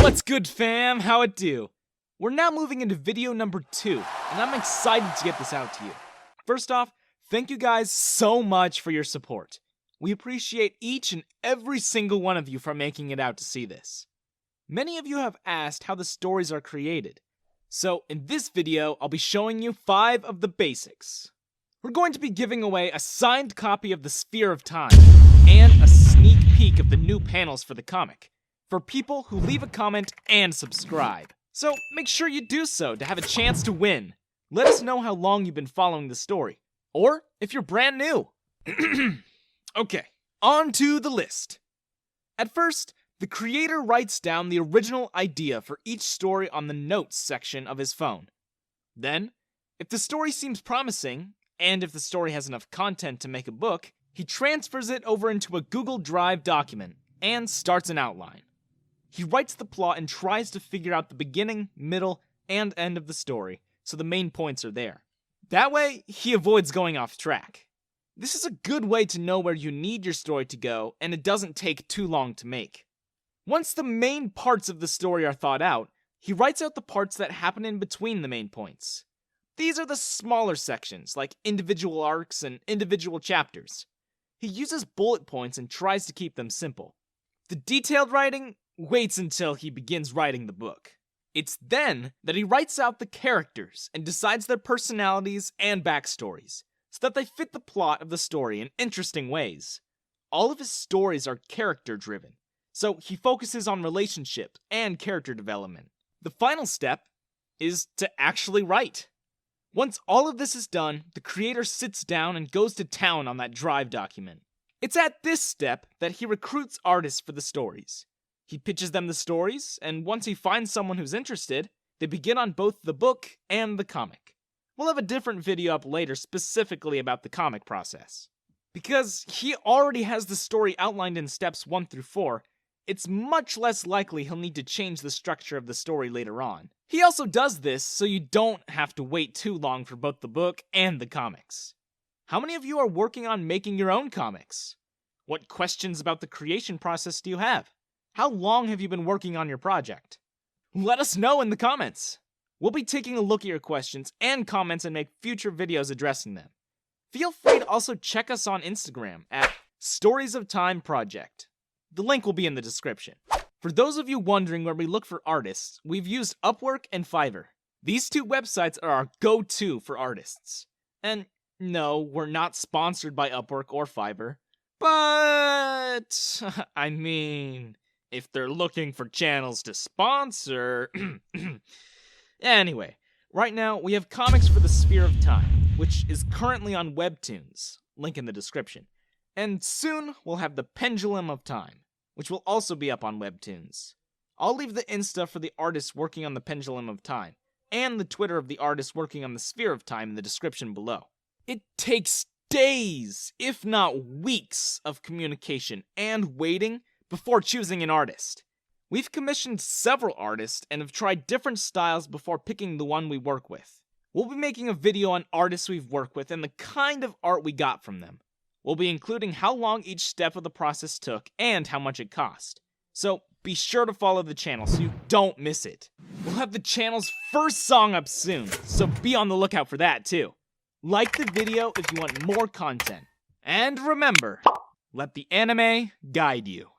What's good, fam? How it do? We're now moving into video number 2, and I'm excited to get this out to you. First off, thank you guys so much for your support. We appreciate each and every single one of you for making it out to see this. Many of you have asked how the stories are created. So in this video, I'll be showing you 5 of the basics. We're going to be giving away a signed copy of the Sphere of Time, and a sneak peek of the new panels for the comic, for people who leave a comment and subscribe. So make sure you do so to have a chance to win. Let us know how long you've been following the story, or if you're brand new. Okay, on to the list. At first, the creator writes down the original idea for each story on the notes section of his phone. Then, if the story seems promising, and if the story has enough content to make a book, he transfers it over into a Google Drive document and starts an outline. He writes the plot and tries to figure out the beginning, middle, and end of the story, so the main points are there. That way, he avoids going off track. This is a good way to know where you need your story to go, and it doesn't take too long to make. Once the main parts of the story are thought out, he writes out the parts that happen in between the main points. These are the smaller sections, like individual arcs and individual chapters. He uses bullet points and tries to keep them simple. The detailed writing waits until he begins writing the book. It's then that he writes out the characters and decides their personalities and backstories, so that they fit the plot of the story in interesting ways. All of his stories are character-driven, so he focuses on relationships and character development. The final step is to actually write. Once all of this is done, the creator sits down and goes to town on that Drive document. It's at this step that he recruits artists for the stories. He pitches them the stories, and once he finds someone who's interested, they begin on both the book and the comic. We'll have a different video up later specifically about the comic process. Because he already has the story outlined in steps 1 through 4, it's much less likely he'll need to change the structure of the story later on. He also does this so you don't have to wait too long for both the book and the comics. How many of you are working on making your own comics? What questions about the creation process do you have? How long have you been working on your project? Let us know in the comments. We'll be taking a look at your questions and comments and make future videos addressing them. Feel free to also check us on Instagram at Stories of Time Project. The link will be in the description. For those of you wondering where we look for artists, we've used Upwork and Fiverr. These 2 websites are our go-to for artists. And no, we're not sponsored by Upwork or Fiverr. But, I mean, if they're looking for channels to sponsor... Anyway, right now we have comics for the Sphere of Time, which is currently on Webtoons, link in the description. And soon we'll have the Pendulum of Time, which will also be up on Webtoons. I'll leave the Insta for the artists working on the Pendulum of Time, and the Twitter of the artists working on the Sphere of Time in the description below. It takes days, if not weeks, of communication and waiting before choosing an artist. We've commissioned several artists and have tried different styles before picking the one we work with. We'll be making a video on artists we've worked with and the kind of art we got from them. We'll be including how long each step of the process took and how much it cost. So be sure to follow the channel so you don't miss it. We'll have the channel's first song up soon, so be on the lookout for that too. Like the video if you want more content. And remember, let the anime guide you.